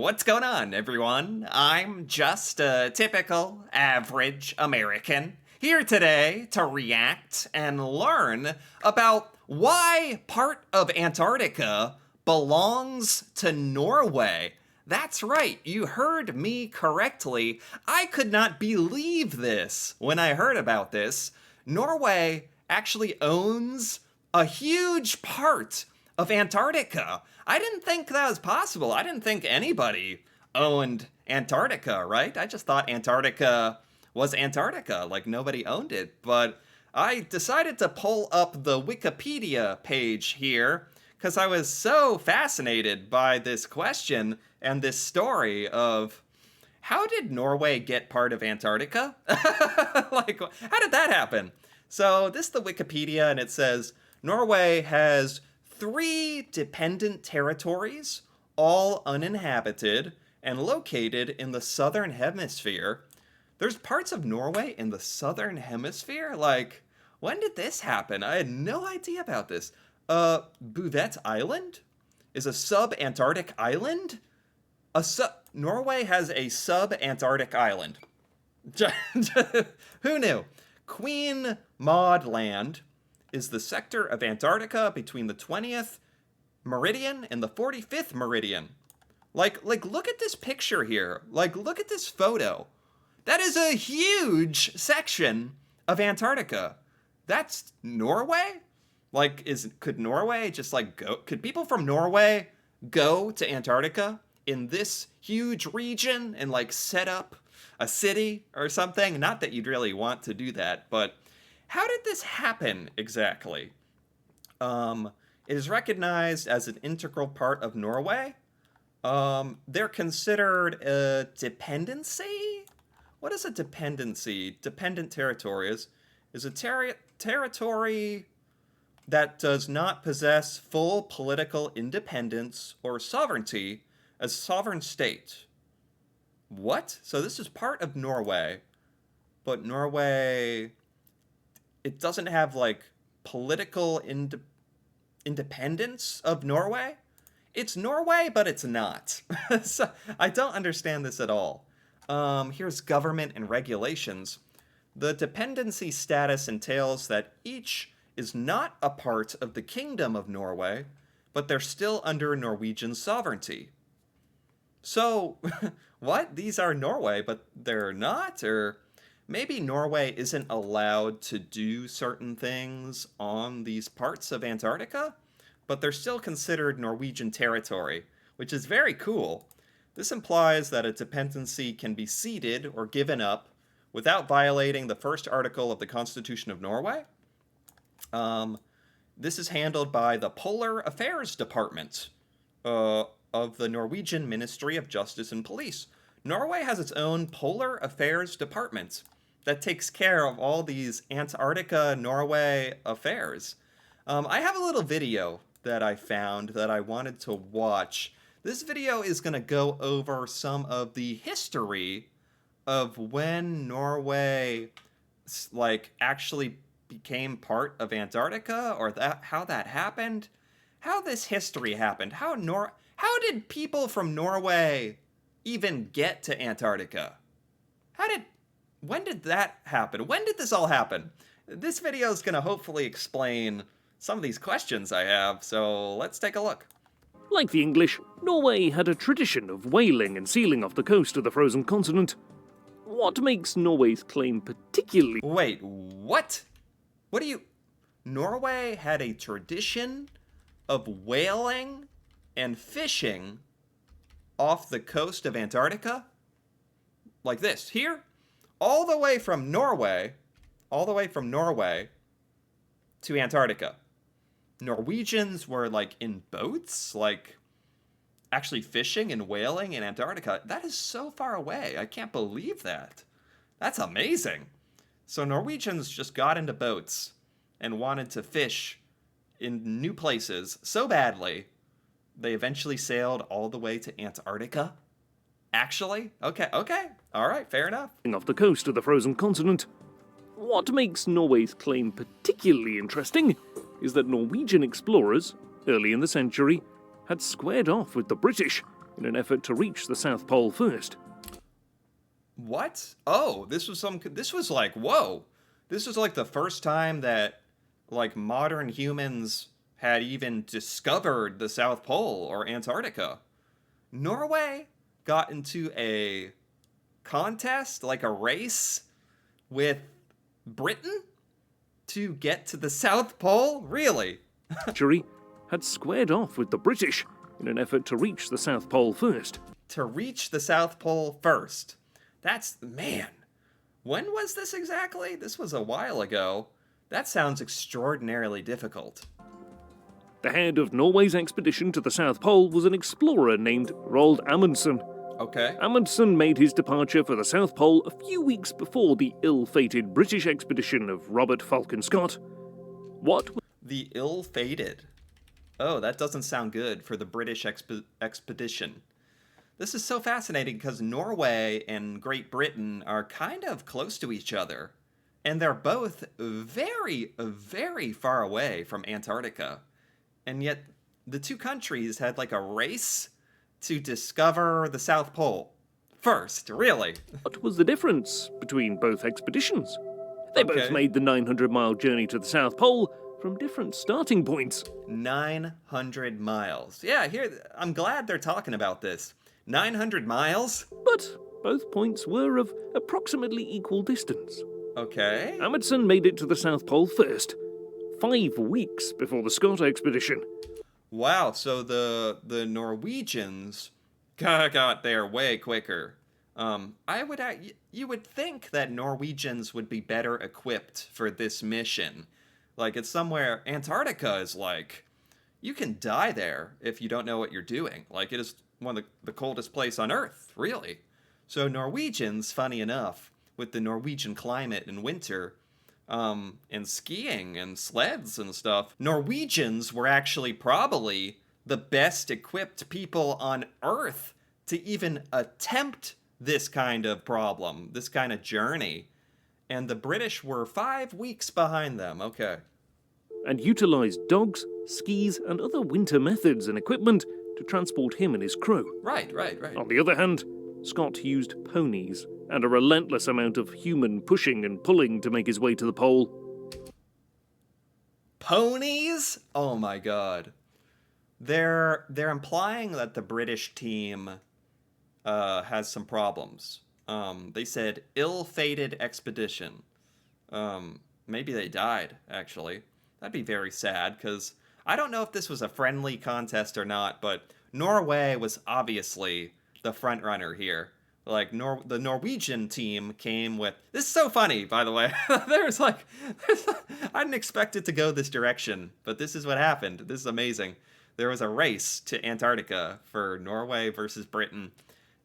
What's going on, everyone? I'm just a typical, average American here today to react and learn about why part of Antarctica belongs to Norway. That's right, you heard me correctly. I could not believe this when I heard about this. Norway actually owns a huge part of Antarctica. I didn't think that was possible. I didn't think anybody owned Antarctica, right? I just thought Antarctica was Antarctica, like nobody owned it. But I decided to pull up the Wikipedia page here because I was so fascinated by this question and this story of how did Norway get part of Antarctica? Like, how did that happen? So this is the Wikipedia, and it says Norway has 3 dependent territories, all uninhabited and located in the southern hemisphere. There's parts of Norway in the southern hemisphere? Like, when did this happen? I had no idea about this. Bouvet Island is a sub-Antarctic island? Norway has a sub-Antarctic island. Who knew? Queen Maud Land is the sector of Antarctica between the 20th meridian and the 45th meridian. Like, look at this picture here. Like, look at this photo. That is a huge section of Antarctica. That's Norway? Like, could Norway just like go? Could people from Norway go to Antarctica in this huge region and like set up a city or something? Not that you'd really want to do that, but how did this happen exactly? It is recognized as an integral part of Norway. They're considered a dependency? What is a dependency? Dependent territory is a territory that does not possess full political independence or sovereignty as a sovereign state. What? So this is part of Norway, but Norway, it doesn't have like political independence of Norway. It's Norway, but it's not. So I don't understand this at all. Here's government and regulations. The dependency status entails that each is not a part of the Kingdom of Norway, but they're still under Norwegian sovereignty. So, what? These are Norway, but they're not? Or maybe Norway isn't allowed to do certain things on these parts of Antarctica, but they're still considered Norwegian territory, which is very cool. This implies that a dependency can be ceded or given up without violating the first article of the Constitution of Norway. This is handled by the Polar Affairs Department of the Norwegian Ministry of Justice and Police. Norway has its own Polar Affairs Department that takes care of all these Antarctica, Norway affairs. I have a little video that I found that I wanted to watch. This video is going to go over some of the history of when Norway like actually became part of Antarctica, or how that happened, how this history happened, how did people from Norway even get to Antarctica? When did that happen? When did this all happen? This video is going to hopefully explain some of these questions I have, so let's take a look. Like the English, Norway had a tradition of whaling and sealing off the coast of the frozen continent. What makes Norway's claim particularly... Wait, what? What do you... Norway had a tradition of whaling and fishing off the coast of Antarctica? Like this, here? All the way from Norway to Antarctica. Norwegians were like in boats, like actually fishing and whaling in Antarctica. That is so far away. I can't believe that. That's amazing. So Norwegians just got into boats and wanted to fish in new places so badly, they eventually sailed all the way to Antarctica. Actually? Okay. All right, fair enough. Off the coast of the frozen continent. What makes Norway's claim particularly interesting is that Norwegian explorers, early in the century, had squared off with the British in an effort to reach the South Pole first. What? Oh, this was like, whoa. This was like the first time that, like, modern humans had even discovered the South Pole or Antarctica. Norway got into a contest, like a race, with Britain to get to the South Pole? Really? Archery had squared off with the British in an effort to reach the South Pole first. To reach the South Pole first. Man. When was this exactly? This was a while ago. That sounds extraordinarily difficult. The head of Norway's expedition to the South Pole was an explorer named Roald Amundsen. Okay. Amundsen made his departure for the South Pole a few weeks before the ill-fated British expedition of Robert Falcon Scott. The ill-fated. Oh, that doesn't sound good for the British expedition. This is so fascinating because Norway and Great Britain are kind of close to each other. And they're both very, very far away from Antarctica. And yet, the two countries had like a race to discover the South Pole first, really. What was the difference between both expeditions? They both made the 900-mile journey to the South Pole from different starting points. 900 miles. Yeah, I'm glad they're talking about this. 900 miles? But both points were of approximately equal distance. Okay. Amundsen made it to the South Pole first, 5 weeks before the Scott expedition. Wow, so the Norwegians got there way quicker. You would think that Norwegians would be better equipped for this mission. Like, it's somewhere, Antarctica is like, you can die there if you don't know what you're doing. Like, it is one of the coldest place on Earth, really. So Norwegians, funny enough, with the Norwegian climate in winter, and skiing and sleds and stuff, Norwegians were actually probably the best equipped people on Earth to even attempt this kind of problem, this kind of journey. And the British were 5 weeks behind them. Okay. And utilised dogs, skis, and other winter methods and equipment to transport him and his crew. Right. On the other hand, Scott used ponies and a relentless amount of human pushing and pulling to make his way to the pole. Ponies? Oh my god. They're implying that the British team has some problems. They said ill-fated expedition. Maybe they died, actually. That'd be very sad, because I don't know if this was a friendly contest or not, but Norway was obviously the front runner here. Like, the Norwegian team came with... This is so funny, by the way. I didn't expect it to go this direction, but this is what happened. This is amazing. There was a race to Antarctica for Norway versus Britain.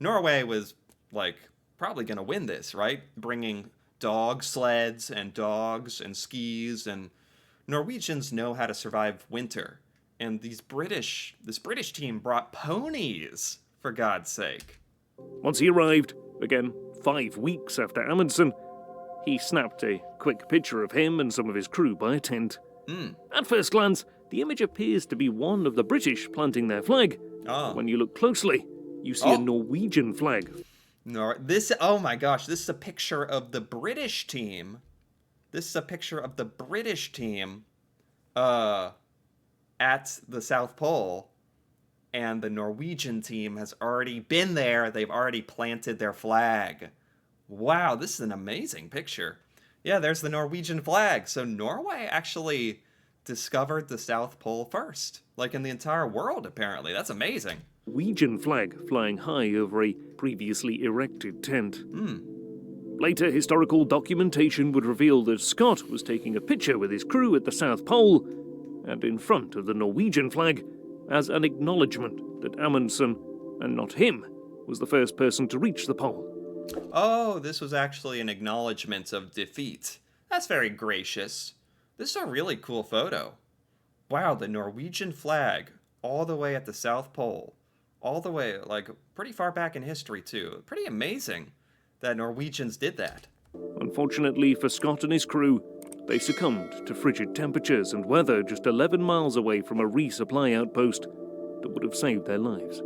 Norway was, like, probably going to win this, right? Bringing dog sleds and dogs and skis, and Norwegians know how to survive winter. And this British team brought ponies, for God's sake. Once he arrived, again 5 weeks after Amundsen, he snapped a quick picture of him and some of his crew by a tent. At first glance, the image appears to be one of the British planting their flag. Oh. When you look closely, you see a Norwegian flag. Oh my gosh, this is a picture of the British team. This is a picture of the British team at the South Pole. And the Norwegian team has already been there. They've already planted their flag. Wow, this is an amazing picture. Yeah, there's the Norwegian flag. So Norway actually discovered the South Pole first. Like in the entire world, apparently. That's amazing. Norwegian flag flying high over a previously erected tent. Later, historical documentation would reveal that Scott was taking a picture with his crew at the South Pole and in front of the Norwegian flag, as an acknowledgement that Amundsen, and not him, was the first person to reach the pole. Oh, this was actually an acknowledgement of defeat. That's very gracious. This is a really cool photo. Wow, the Norwegian flag, all the way at the South Pole. All the way, like, pretty far back in history, too. Pretty amazing that Norwegians did that. Unfortunately for Scott and his crew, they succumbed to frigid temperatures and weather just 11 miles away from a resupply outpost that would have saved their lives.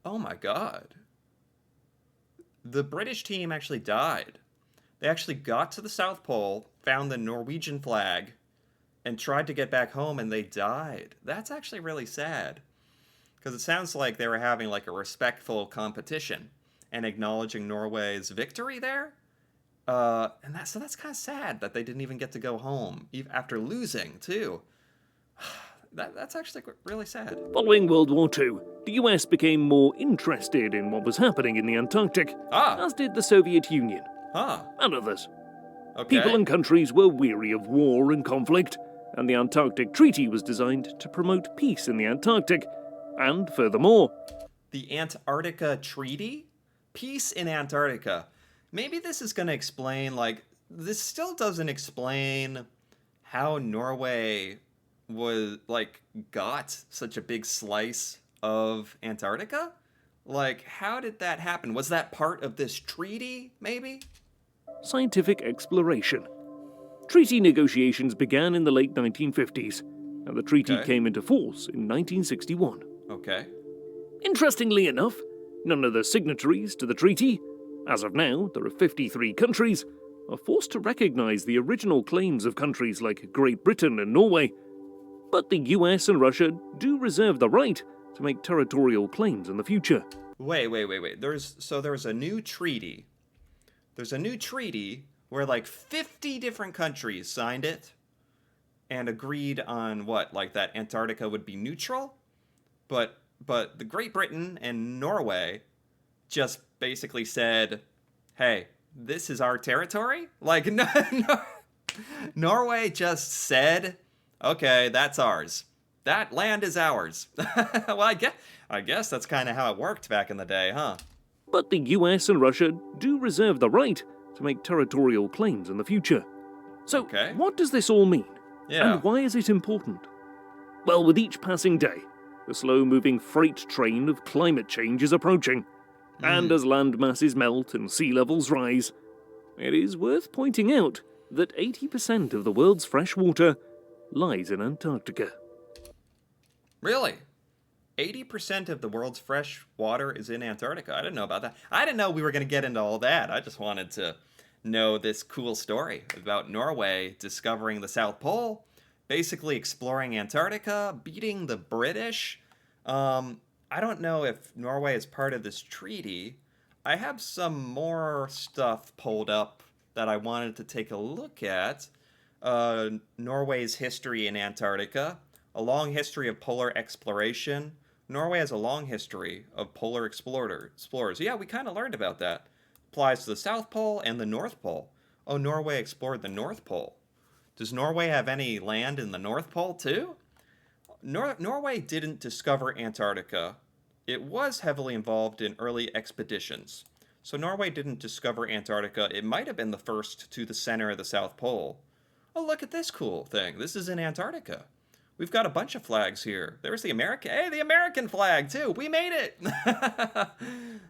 Oh my god. The British team actually died. They actually got to the South Pole, found the Norwegian flag, and tried to get back home, and they died. That's actually really sad. Because it sounds like they were having like a respectful competition and acknowledging Norway's victory there. So that's kind of sad that they didn't even get to go home after losing too. That's actually really sad. Following World War II, the US became more interested in what was happening in the Antarctic, Ah, as did the Soviet Union huh. and others. People Okay. and countries were weary of war and conflict, and the Antarctic Treaty was designed to promote peace in the Antarctic. And furthermore, The Antarctica Treaty? Peace in Antarctica. Maybe this is going to explain, like, this still doesn't explain how Norway was, like, got such a big slice of Antarctica? Like, how did that happen? Was that part of this treaty, maybe? scientific exploration. Treaty negotiations began in the late 1950s, and the treaty Okay. came into force in 1961. Okay. Interestingly enough, none of the signatories to the treaty, as of now there are 53 countries, are forced to recognize the original claims of countries like Great Britain and Norway. But the US and Russia do reserve the right to make territorial claims in the future. Wait. There's a new treaty. There's a new treaty where like 50 different countries signed it and agreed on what, like that Antarctica would be neutral, but the Great Britain and Norway just basically said, "Hey, this is our territory." Like no, Norway just said, "Okay, that's ours. That land is ours." Well, I guess that's kind of how it worked back in the day, huh? But the US and Russia do reserve the right to make territorial claims in the future. So, Okay. what does this all mean? Yeah. And why is it important? Well, with each passing day, the slow-moving freight train of climate change is approaching. And as land masses melt and sea levels rise, it is worth pointing out that 80% of the world's fresh water lies in Antarctica. Really? 80% of the world's fresh water is in Antarctica. I didn't know about that. I didn't know we were going to get into all that. I just wanted to know this cool story about Norway discovering the South Pole, basically exploring Antarctica, beating the British. I don't know if Norway is part of this treaty. I have some more stuff pulled up that I wanted to take a look at. Norway's history in Antarctica, a long history of polar exploration. Norway has a long history of polar explorers. Yeah, we kind of learned about that. Applies to the South Pole and the North Pole. Oh, Norway explored the North Pole. Does Norway have any land in the North Pole too? Norway didn't discover Antarctica. It was heavily involved in early expeditions. So Norway didn't discover Antarctica. It might have been the first to the center of the South Pole. Oh, look at this cool thing. This is in Antarctica. We've got a bunch of flags here. There's the the American flag too. We made it.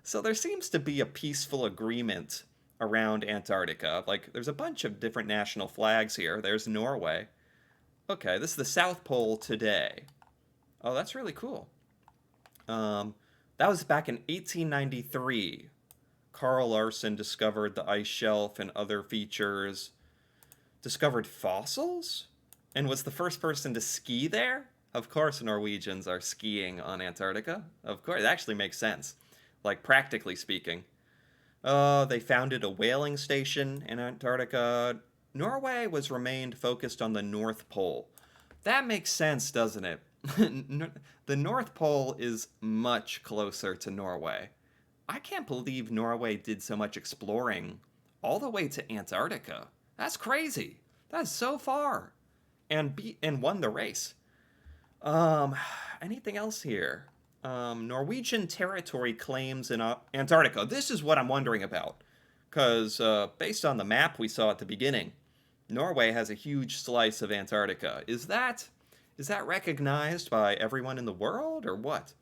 So there seems to be a peaceful agreement around Antarctica. Like there's a bunch of different national flags here. There's Norway. Okay, this is the South Pole today. Oh, that's really cool. That was back in 1893. Carl Larsen discovered the ice shelf and other features. Discovered fossils? And was the first person to ski there? Of course, Norwegians are skiing on Antarctica. Of course, it actually makes sense. Like, practically speaking. They founded a whaling station in Antarctica. Norway remained focused on the North Pole. That makes sense, doesn't it? The North Pole is much closer to Norway. I can't believe Norway did so much exploring all the way to Antarctica. That's crazy. That's so far. And won the race. Anything else here? Norwegian territory claims in Antarctica. This is what I'm wondering about. Because based on the map we saw at the beginning, Norway has a huge slice of Antarctica. Is that recognized by everyone in the world, or what?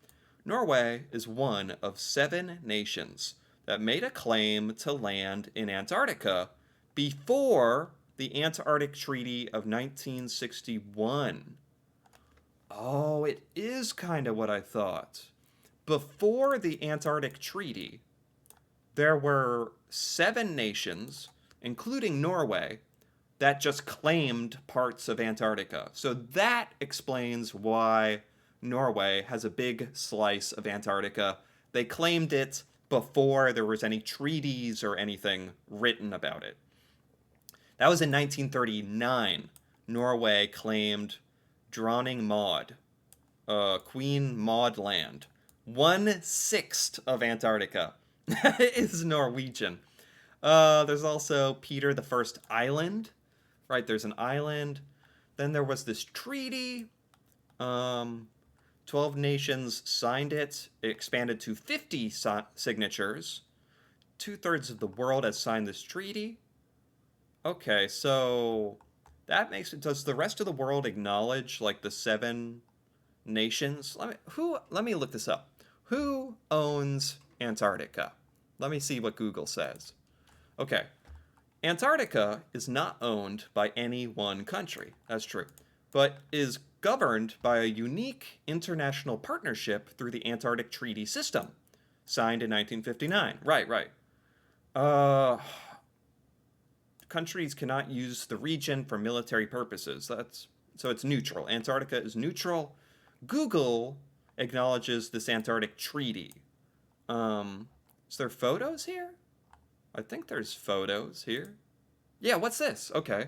Norway is one of 7 nations that made a claim to land in Antarctica before the Antarctic Treaty of 1961. Oh, it is kind of what I thought. before the Antarctic Treaty, there were 7 nations, including Norway, that just claimed parts of Antarctica. So that explains why Norway has a big slice of Antarctica. They claimed it before there was any treaties or anything written about it. That was in 1939. Norway claimed Dronning Maud, Queen Maud Land. 1/6 of Antarctica is Norwegian. There's also Peter the First Island, right? There's an island. Then there was this treaty. 12 nations signed it. It expanded to 50 signatures. 2/3 of the world has signed this treaty. Okay, so that makes it. Does the rest of the world acknowledge like the 7 nations? Let me look this up. Who owns Antarctica? Let me see what Google says. Okay. Antarctica is not owned by any one country. That's true. But is governed by a unique international partnership through the Antarctic Treaty System, signed in 1959. Right. Countries cannot use the region for military purposes. So it's neutral. Antarctica is neutral. Google acknowledges this Antarctic Treaty. Is there photos here? I think there's photos here. Yeah, what's this? Okay.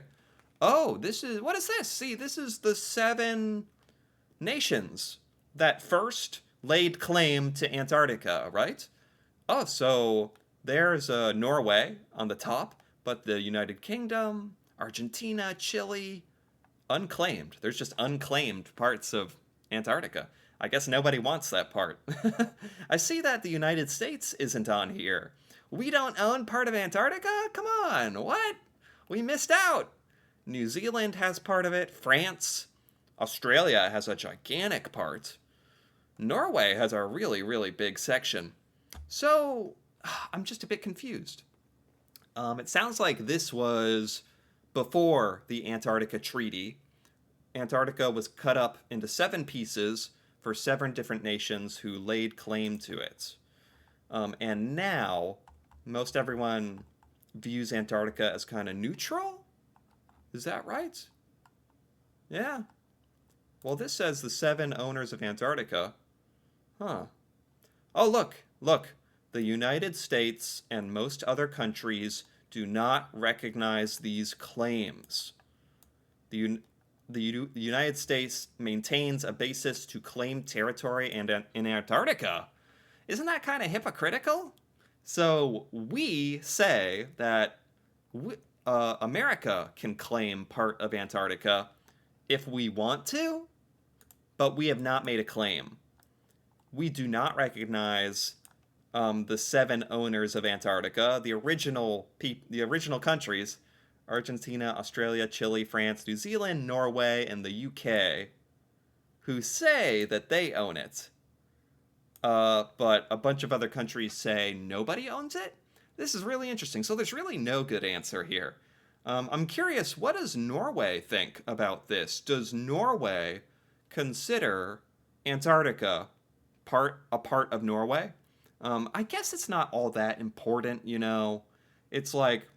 Oh, what is this? See, this is the 7 nations that first laid claim to Antarctica, right? Oh, so there's Norway on the top, but the United Kingdom, Argentina, Chile, unclaimed. There's just unclaimed parts of Antarctica. I guess nobody wants that part. I see that the United States isn't on here. We don't own part of Antarctica? Come on, what? We missed out. New Zealand has part of it. France. Australia has a gigantic part. Norway has a really, really big section. So, I'm just a bit confused. It sounds like this was before the Antarctica Treaty. Antarctica was cut up into 7 pieces for 7 different nations who laid claim to it. And now, most everyone views Antarctica as kind of neutral? Is that right? Yeah. Well, this says the 7 owners of Antarctica. Huh. Oh, look. The United States and most other countries do not recognize these claims. The United States maintains a basis to claim territory in Antarctica. Isn't that kind of hypocritical? So we say that America can claim part of Antarctica if we want to, but we have not made a claim. We do not recognize the 7 owners of Antarctica, the original countries, Argentina, Australia, Chile, France, New Zealand, Norway, and the UK, who say that they own it. But a bunch of other countries say nobody owns it? This is really interesting. So there's really no good answer here. I'm curious, what does Norway think about this? Does Norway consider Antarctica a part of Norway? I guess it's not all that important, you know. It's like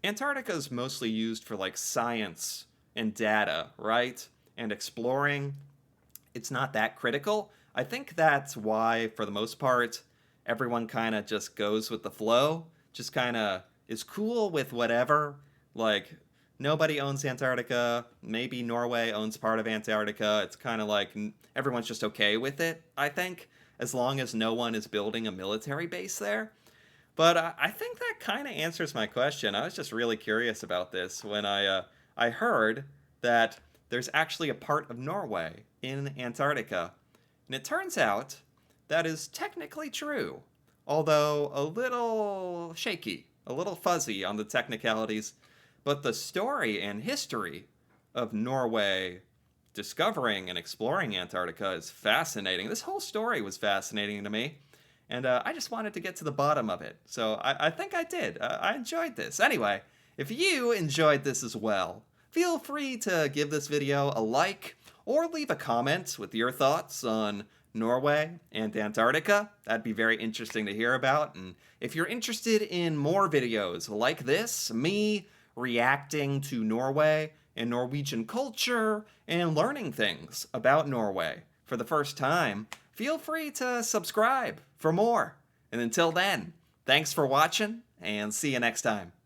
Antarctica is mostly used for like science and data, right? And exploring. It's not that critical. I think that's why, for the most part, everyone kind of just goes with the flow, just kind of is cool with whatever. Like, nobody owns Antarctica. Maybe Norway owns part of Antarctica. It's kind of like everyone's just okay with it, I think, as long as no one is building a military base there. But I think that kind of answers my question. I was just really curious about this when I heard that there's actually a part of Norway in Antarctica. And it turns out that is technically true, although a little shaky, a little fuzzy on the technicalities. But the story and history of Norway discovering and exploring Antarctica is fascinating. This whole story was fascinating to me, and I just wanted to get to the bottom of it. So I think I did. I enjoyed this. Anyway, if you enjoyed this as well, feel free to give this video a like or leave a comment with your thoughts on Norway and Antarctica. That'd be very interesting to hear about. And if you're interested in more videos like this, me reacting to Norway and Norwegian culture and learning things about Norway for the first time, feel free to subscribe for more. And until then, thanks for watching and see you next time.